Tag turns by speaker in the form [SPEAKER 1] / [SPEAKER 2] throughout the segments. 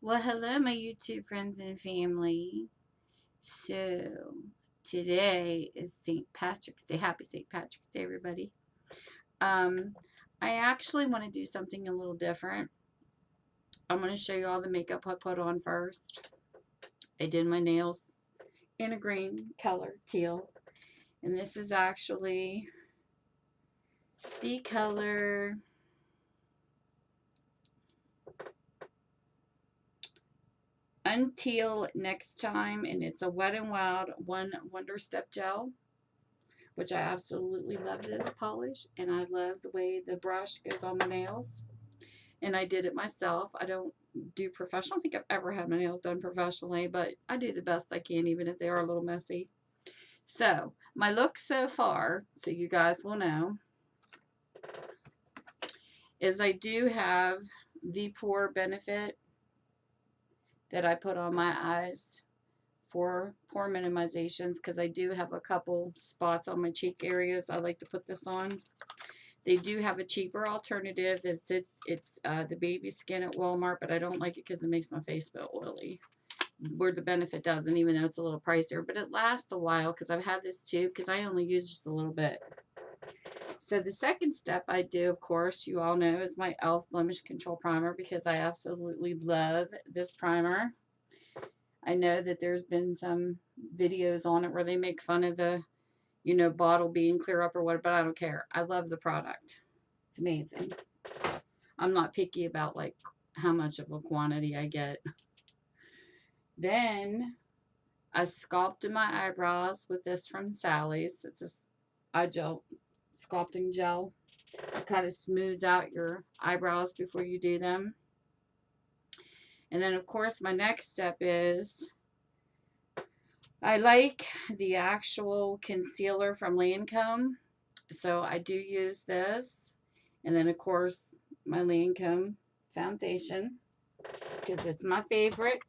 [SPEAKER 1] Well, hello, my YouTube friends and family. So, today is St. Patrick's Day. Happy St. Patrick's Day, everybody. Um, I actually want to do something a little different. I'm going to show you all the makeup I put on first. I did my nails in a green color, teal. And this is actually the color Unteal Next Time. And it's a Wet n Wild One Wonder Step Gel, which I absolutely love this polish, and I love the way the brush goes on my nails. And I did it myself. I don't do professional. I don't think I've ever had my nails done professionally, but I do the best I can, even if they are a little messy. So, my look so far, so you guys will know, is I do have the Pore Benefit that I put on my eyes for pore minimizations, because I do have a couple spots on my cheek areas I like to put this on. They do have a cheaper alternative. It's the baby skin at Walmart, but I don't like it because it makes my face feel oily. Where the Benefit doesn't, even though it's a little pricier, but it lasts a while because I've had this too, because I only use just a little bit. So the second step I do, of course, you all know, is my e.l.f. Blemish Control Primer, because I absolutely love this primer. I know that there's been some videos on it where they make fun of the bottle being clear up or what, but I don't care. I love the product. It's amazing. I'm not picky about like how much of a quantity I get. Then I sculpted my eyebrows with this from Sally's. It's a eye gel, sculpting gel. It kind of smooths out your eyebrows before you do them. And then of course my next step is I like the actual concealer from Lancome. So I do use this. And then, of course, my Lancome foundation, because it's my favorite.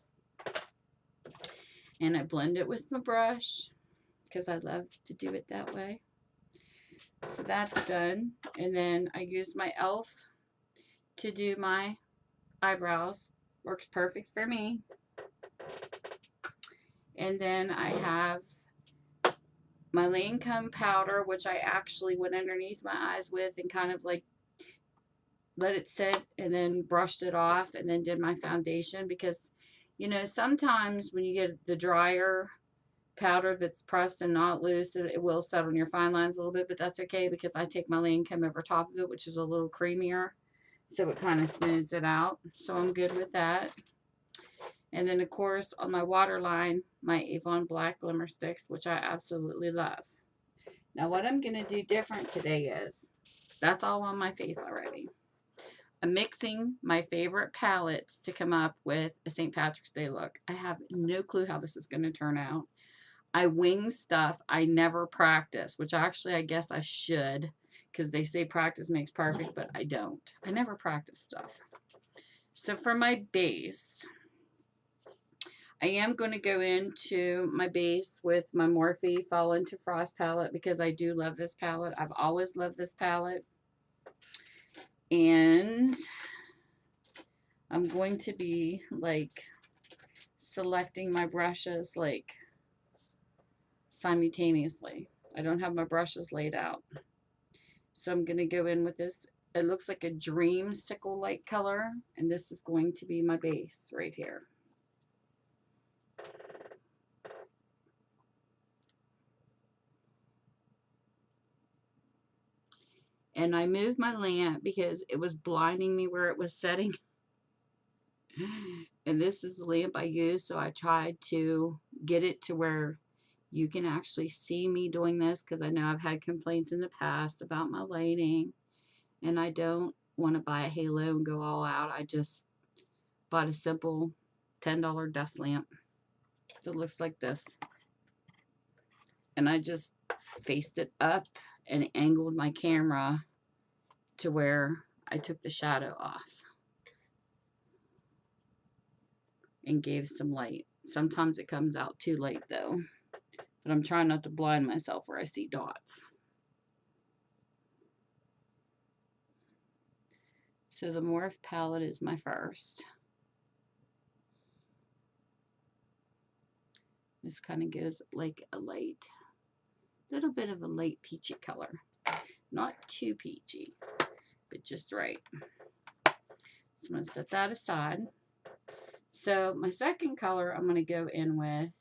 [SPEAKER 1] And I blend it with my brush, because I love to do it that way. So that's done. And then I use my e.l.f. to do my eyebrows. Works perfect for me. And then I have my Lancome powder, which I actually went underneath my eyes with and kind of like let it sit and then brushed it off and then did my foundation, because sometimes when you get the drier powder that's pressed and not loose, it will set on your fine lines a little bit, but that's okay because I take my Lancome over top of it, which is a little creamier, so it kind of smooths it out. So I'm good with that. And then of course on my waterline, my Avon Black Glimmer Sticks, which I absolutely love. Now what I'm going to do different today is, that's all on my face already. I'm mixing my favorite palettes to come up with a St. Patrick's Day look. I have no clue how this is going to turn out. I wing stuff. I never practice, which actually I guess I should, because they say practice makes perfect, but I don't. I never practice stuff. So for my base, I am going to go into my base with my Morphe Fall Into Frost palette, because I do love this palette. I've always loved this palette. And I'm going to be like selecting my brushes like simultaneously. I don't have my brushes laid out. So I'm going to go in with this. It looks like a dreamsicle light color, and this is going to be my base right here. And I moved my lamp because it was blinding me where it was setting. And this is the lamp I use, so I tried to get it to where you can actually see me doing this, because I know I've had complaints in the past about my lighting, and I don't want to buy a halo and go all out. I just bought a simple $10 desk lamp that looks like this, and I just faced it up and angled my camera to where I took the shadow off and gave some light. Sometimes it comes out too late though, but I'm trying not to blind myself where I see dots. So the Morphe palette is my first. This kind of gives like a little bit of a light peachy color. Not too peachy, but just right. So I'm going to set that aside. So my second color I'm going to go in with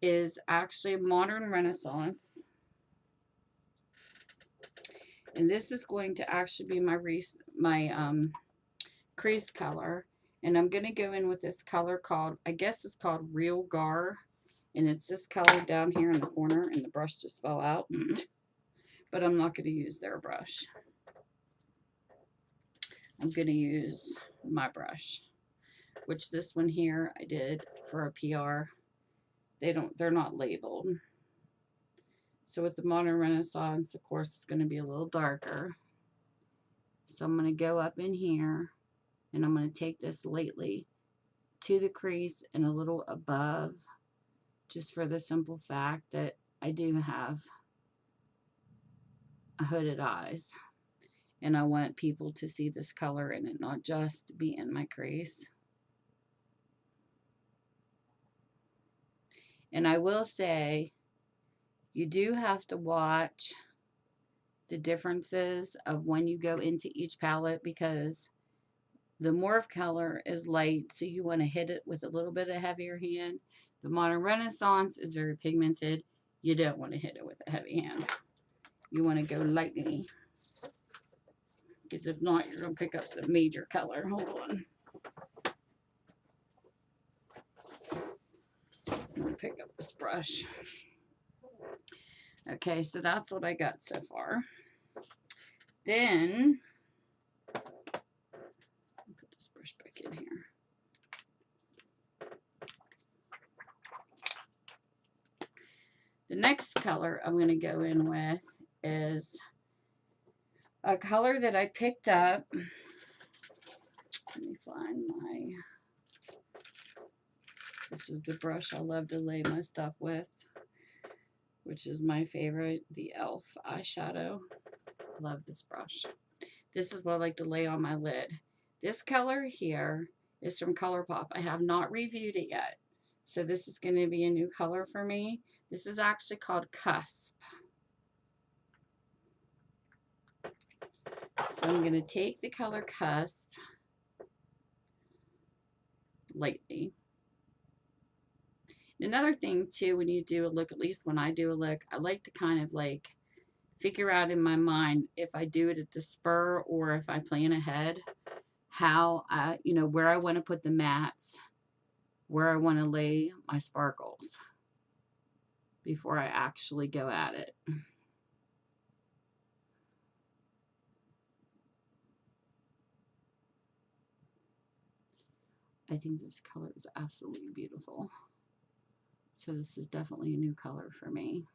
[SPEAKER 1] is actually Modern Renaissance. And this is going to actually be my crease color. And I'm going to go in with this color called, I guess it's called Real Gar. And it's this color down here in the corner. And the brush just fell out. But I'm not going to use their brush. I'm going to use my brush. Which this one here I did for a PR. They're not labeled. So with the Modern Renaissance, of course, it's going to be a little darker. So I'm going to go up in here. And I'm going to take this lightly to the crease and a little above, just for the simple fact that I do have hooded eyes. And I want people to see this color in it, not just be in my crease. And I will say, you do have to watch the differences of when you go into each palette, because the Morph color is light, so you want to hit it with a little bit of heavier hand. The Modern Renaissance is very pigmented. You don't want to hit it with a heavy hand. You want to go lightly, because if not, you're going to pick up some major color. Hold on. I'm going to pick up this brush. Okay, so that's what I got so far. Then, put this brush back in here. The next color I'm going to go in with is a color that I picked up. Let me find my... This is the brush I love to lay my stuff with, which is my favorite, the e.l.f. eyeshadow. Love this brush. This is what I like to lay on my lid. This color here is from ColourPop. I have not reviewed it yet, so this is going to be a new color for me. This is actually called Cusp. So I'm going to take the color Cusp lightly. Another thing too, when you do a look, at least when I do a look, I like to kind of like figure out in my mind if I do it at the spur or if I plan ahead, how I, where I want to put the mattes, where I want to lay my sparkles before I actually go at it. I think this color is absolutely beautiful. So this is definitely a new color for me.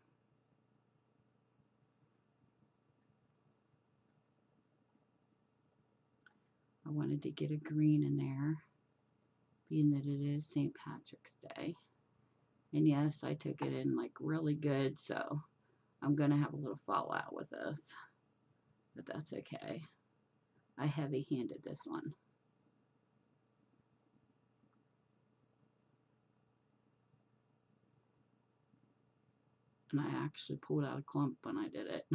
[SPEAKER 1] I wanted to get a green in there, being that it is St. Patrick's Day. And yes, I took it in like really good, so I'm going to have a little fallout with this. But that's okay. I heavy-handed this one. And I actually pulled out a clump when I did it.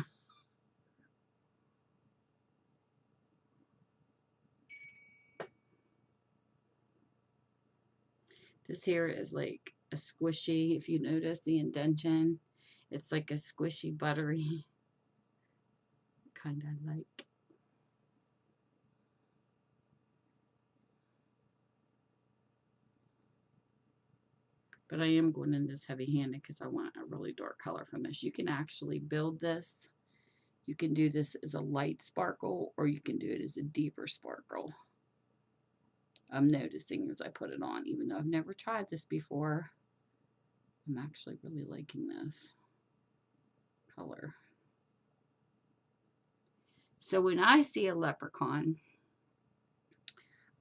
[SPEAKER 1] This here is like a squishy, if you notice the indentation, it's like a squishy, buttery kind I like. But I am going in this heavy-handed because I want a really dark color from this. You can actually build this. You can do this as a light sparkle, or you can do it as a deeper sparkle. I'm noticing as I put it on, even though I've never tried this before, I'm actually really liking this color. So when I see a leprechaun,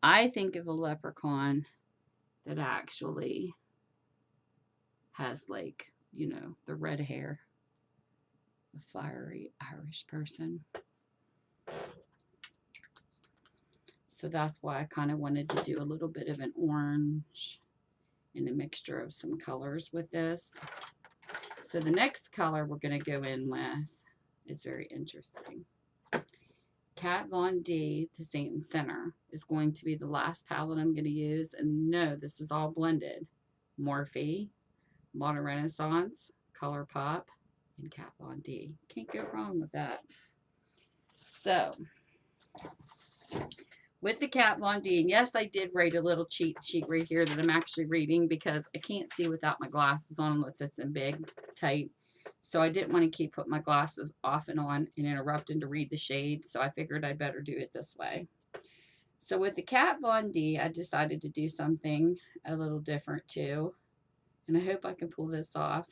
[SPEAKER 1] I think of a leprechaun that actually has, like, the red hair, a fiery Irish person. So that's why I kind of wanted to do a little bit of an orange and a mixture of some colors with this. So the next color we're going to go in with is very interesting. Kat Von D, the Saint and Sinner, is going to be the last palette I'm going to use. And no, this is all blended. Morphe, Modern Renaissance, ColourPop, and Kat Von D. Can't go wrong with that. So, with the Kat Von D, and yes, I did write a little cheat sheet right here that I'm actually reading because I can't see without my glasses on unless it's in big, tight. So I didn't want to keep putting my glasses off and on and interrupting to read the shade, so I figured I'd better do it this way. So with the Kat Von D, I decided to do something a little different too, and I hope I can pull this off.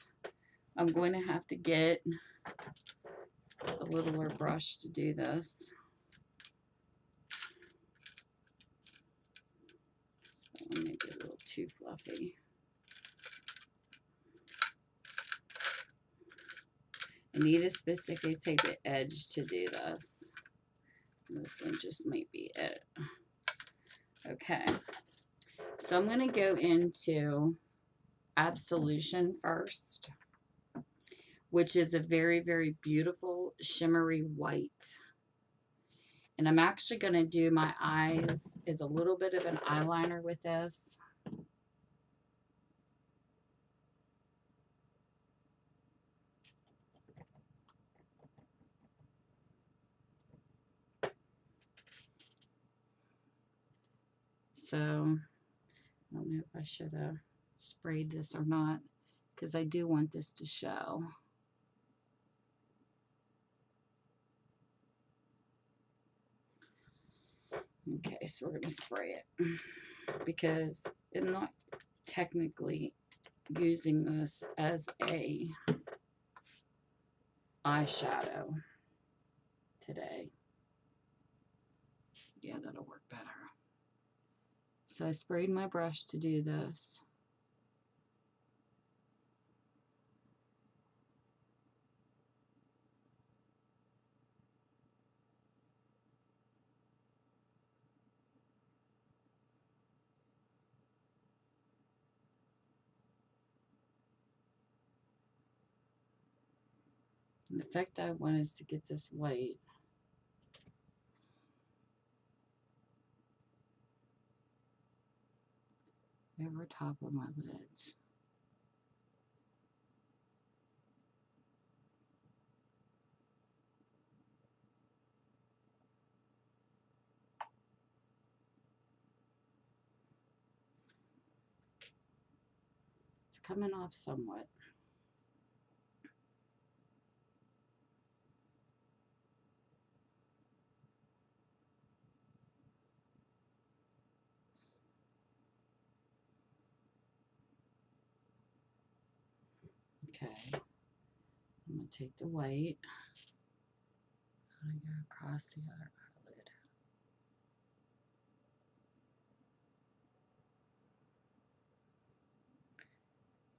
[SPEAKER 1] I'm going to have to get a littler brush to do this. Let me get a little too fluffy. I need to specifically take the edge to do this. This one just might be it. Okay. So I'm going to go into Absolution first, which is a very, very beautiful shimmery white. And I'm actually going to do my eyes as a little bit of an eyeliner with this. So, I don't know if I should have sprayed this or not, because I do want this to show. Okay, so we're going to spray it, because I'm not technically using this as a eyeshadow today. Yeah, that'll work better. So I sprayed my brush to do this. And the effect I want is to get this white over top of my lids. It's coming off somewhat. Okay, I'm going to take the white. I'm going to go across the other eyelid.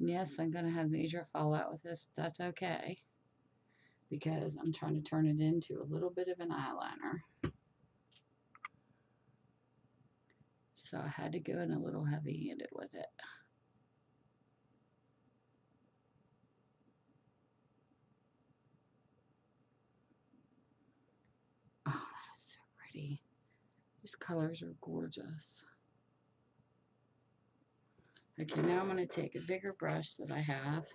[SPEAKER 1] And yes, I'm going to have major fallout with this, but that's okay, because I'm trying to turn it into a little bit of an eyeliner. So I had to go in a little heavy-handed with it. Oh, that is so pretty. These colors are gorgeous. Okay, now I'm going to take a bigger brush that I have.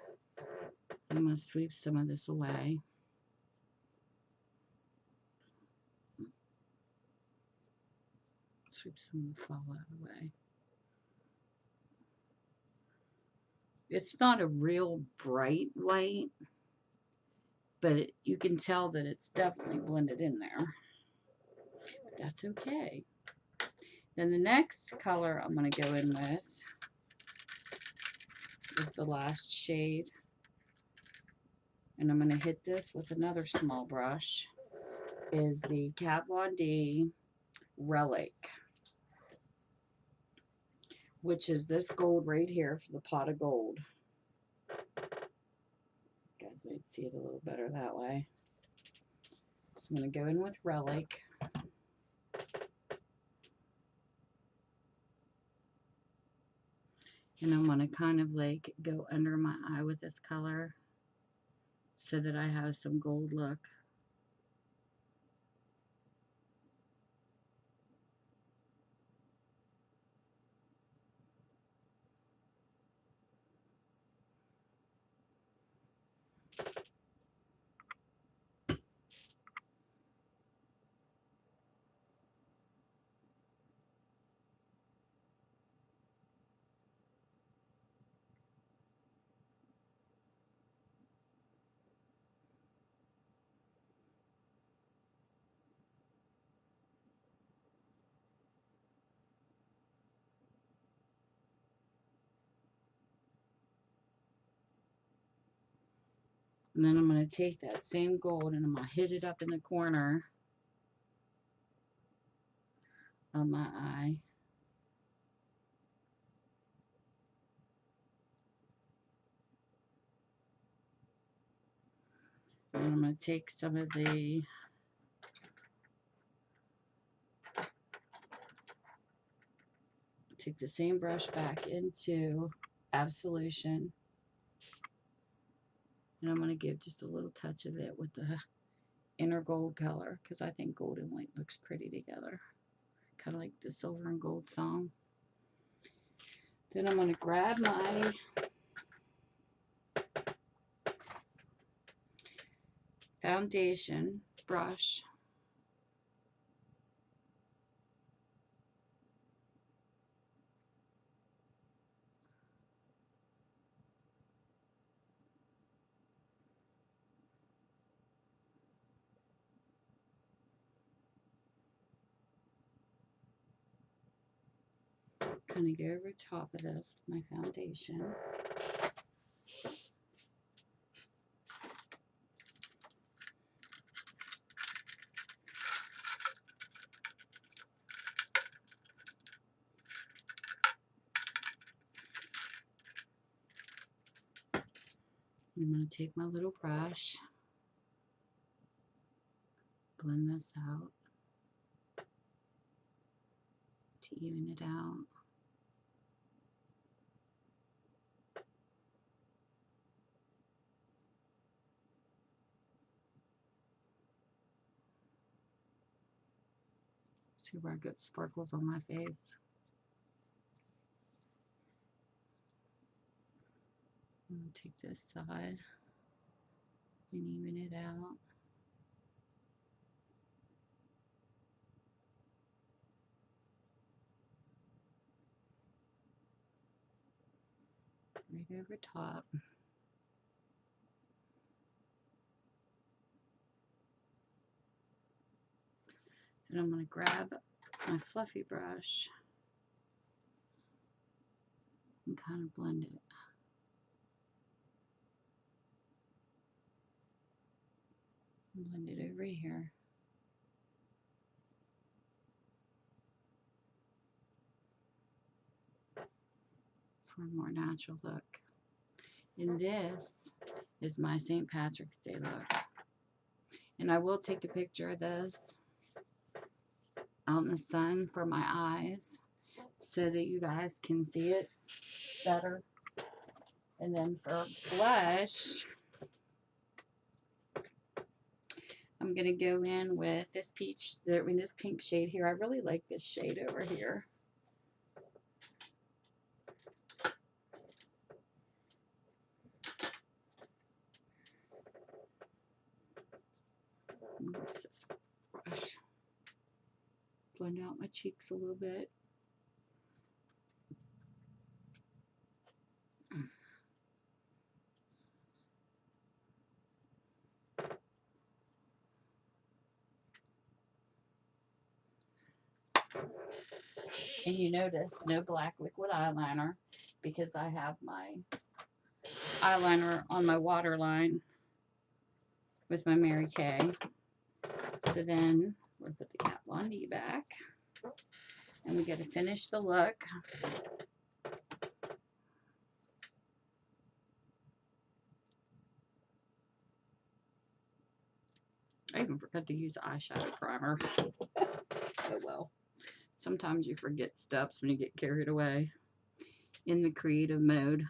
[SPEAKER 1] I'm going to sweep some of this away. Sweep some of the fallout away. It's not a real bright white, but you can tell that it's definitely blended in there. But that's okay. Then the next color I'm going to go in with is the last shade. And I'm going to hit this with another small brush. Is the Kat Von D Relic, which is this gold right here for the pot of gold. You guys might see it a little better that way. So I'm going to go in with Relic. And I'm going to kind of like go under my eye with this color so that I have some gold look. And then I'm going to take that same gold and I'm going to hit it up in the corner of my eye. And I'm going to take some of the same brush back into Absolution. And I'm going to give just a little touch of it with the inner gold color because I think gold and white looks pretty together. Kind of like the silver and gold song. Then I'm going to grab my foundation brush. Kind of go over top of this with my foundation. I'm going to take my little brush, blend this out to even it out. See where I get sparkles on my face. I'm going to take this side and even it out. Right over top. Then I'm going to grab my fluffy brush and kind of blend it. Blend it over here. For a more natural look. And this is my St. Patrick's Day look. And I will take a picture of this out in the sun for my eyes so that you guys can see it better. And then for blush, I'm going to go in with this this pink shade here. I really like this shade over here. Use this brush. Blend out my cheeks a little bit. And you notice no black liquid eyeliner because I have my eyeliner on my waterline with my Mary Kay. So then we'll put the Kat Von D back and we got to finish the look. I even forgot to use eyeshadow primer. Oh well. Sometimes you forget steps when you get carried away. in the creative mode.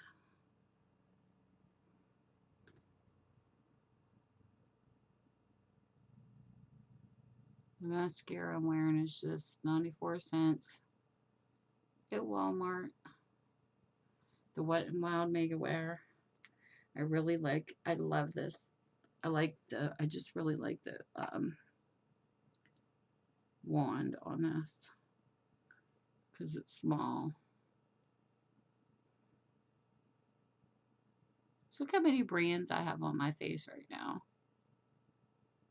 [SPEAKER 1] The mascara I'm wearing is just 94 cents at Walmart. The Wet n Wild Mega Wear. I love this. I just really like the wand on this because it's small. So look how many brands I have on my face right now.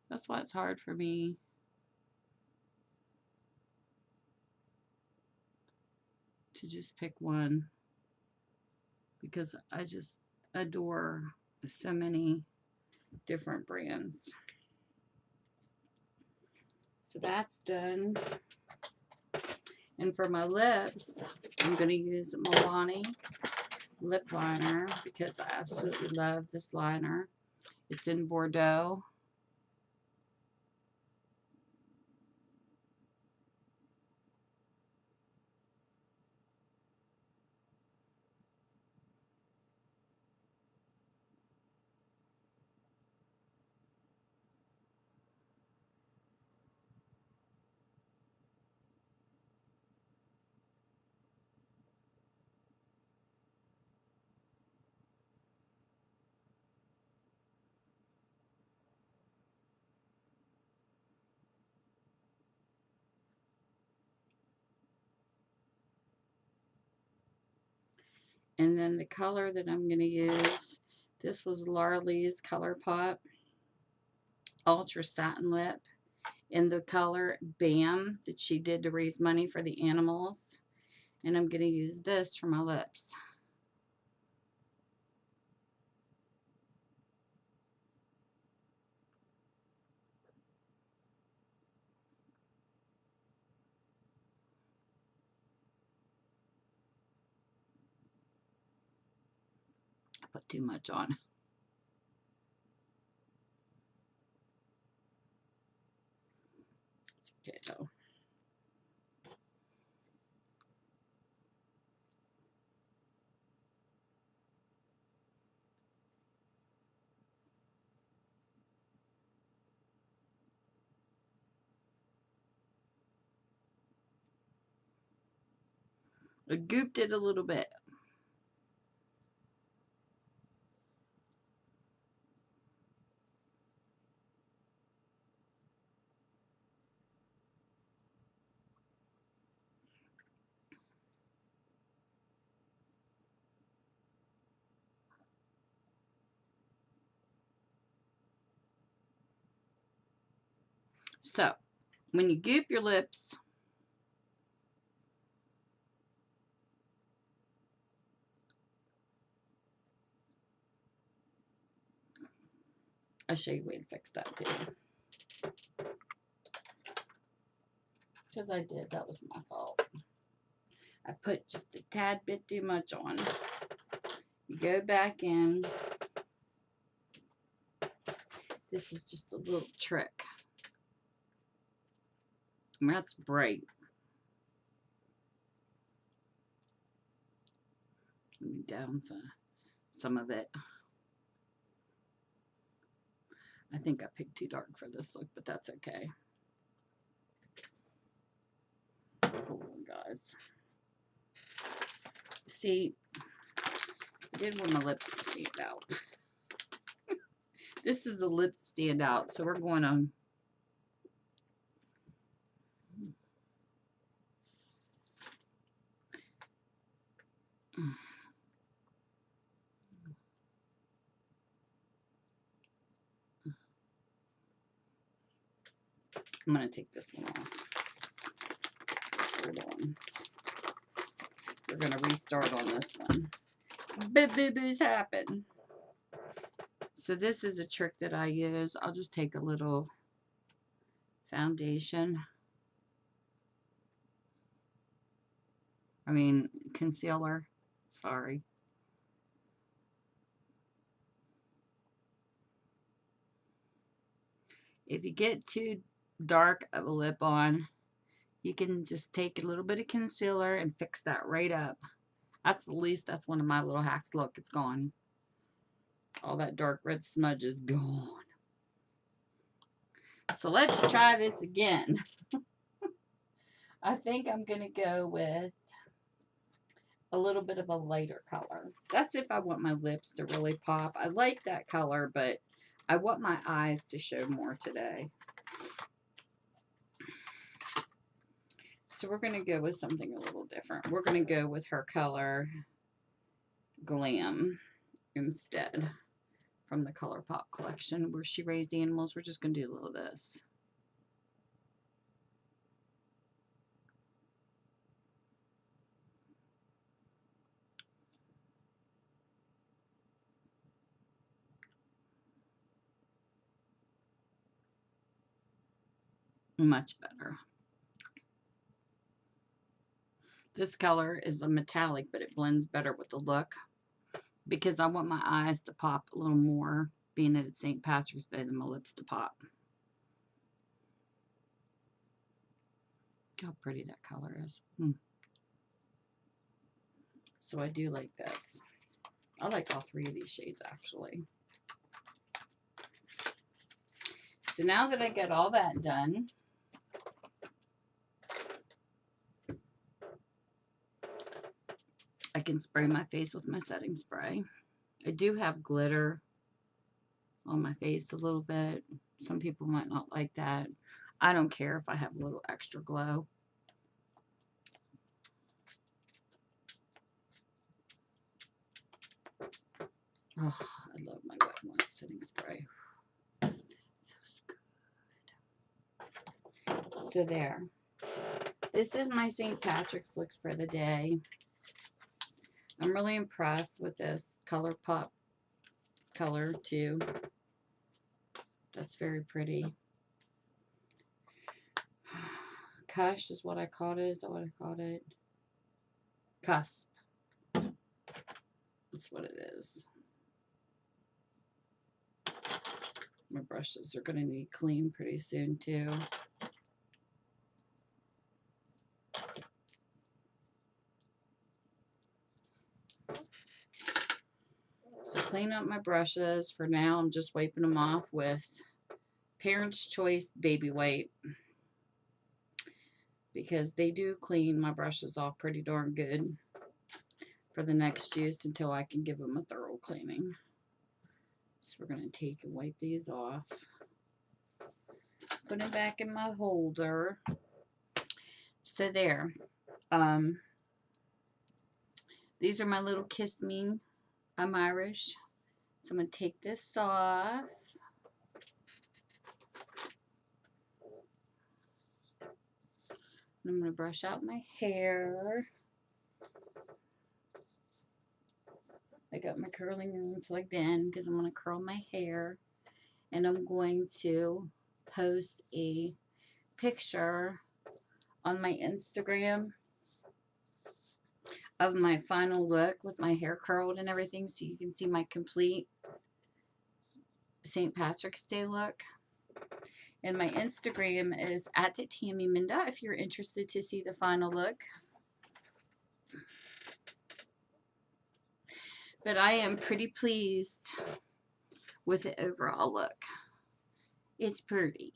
[SPEAKER 1] That's why it's hard for me to just pick one, because I just adore so many different brands. So that's done. And for my lips, I'm going to use Milani lip liner because I absolutely love this liner. It's in Bordeaux. And then the color that I'm going to use, this was Laura Lee's Color Pop Ultra Satin Lip in the color Bam that she did to raise money for the animals. And I'm going to use this for my lips. I put too much on. It's okay though. I gooped it a little bit. So, when you goop your lips, I'll show you a way to fix that too. Because I did, that was my fault. I put just a tad bit too much on. You go back in. This is just a little trick. That's bright. Let me down some of it. I think I picked too dark for this look, but that's okay. Hold on, guys. See, I did want my lips to stand out. This is a lip stand out, so we're going to I'm going to take this one off. Hold on. We're going to restart on this one. Boo-boo-boos happen. So this is a trick that I use. I'll just take a little foundation. Concealer. Sorry. If you get too dark of a lip on, you can just take a little bit of concealer and fix that right up. That's the least. That's one of my little hacks. Look, it's gone. All that dark red smudge is gone. So let's try this again. I think I'm going to go with a little bit of a lighter color. That's if I want my lips to really pop. I like that color, but I want my eyes to show more today. So we're going to go with something a little different. We're going to go with her color Glam instead from the ColourPop collection where she raised animals. We're just going to do a little of this. Much better. This color is a metallic, but it blends better with the look because I want my eyes to pop a little more, being that it's St. Patrick's Day, than my lips to pop. Look how pretty that color is. So I do like this. I like all three of these shades, actually. So now that I got all that done, I can spray my face with my setting spray. I do have glitter on my face a little bit. Some people might not like that. I don't care if I have a little extra glow. Oh, I love my wet one setting spray. So there. This is my St. Patrick's looks for the day. I'm really impressed with this ColourPop color too. That's very pretty. Cush is what I called it. Is that what I called it? Cusp. That's what it is. My brushes are going to need clean pretty soon too. So clean up my brushes. For now, I'm just wiping them off with Parents' Choice Baby Wipe, because they do clean my brushes off pretty darn good for the next use until I can give them a thorough cleaning. So we're going to take and wipe these off. Put it back in my holder. So there. These are my little Kiss Me. I'm Irish. So I'm going to take this off. I'm going to brush out my hair. I got my curling iron plugged in because I'm going to curl my hair. And I'm going to post a picture on my Instagram of my final look with my hair curled and everything, so you can see my complete St. Patrick's Day look. And my Instagram is @tammysmakeuptreats if you're interested to see the final look. But I am pretty pleased with the overall look. It's pretty.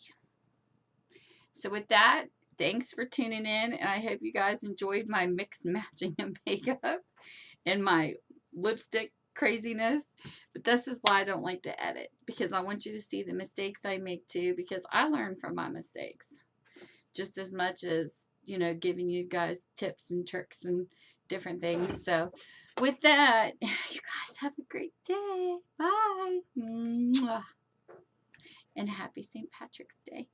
[SPEAKER 1] So with that, thanks for tuning in, and I hope you guys enjoyed my mixed matching of makeup and my lipstick craziness. But this is why I don't like to edit, because I want you to see the mistakes I make too, because I learn from my mistakes just as much as, you know, giving you guys tips and tricks and different things. So with that, you guys have a great day. Bye. Mwah. And happy St. Patrick's Day.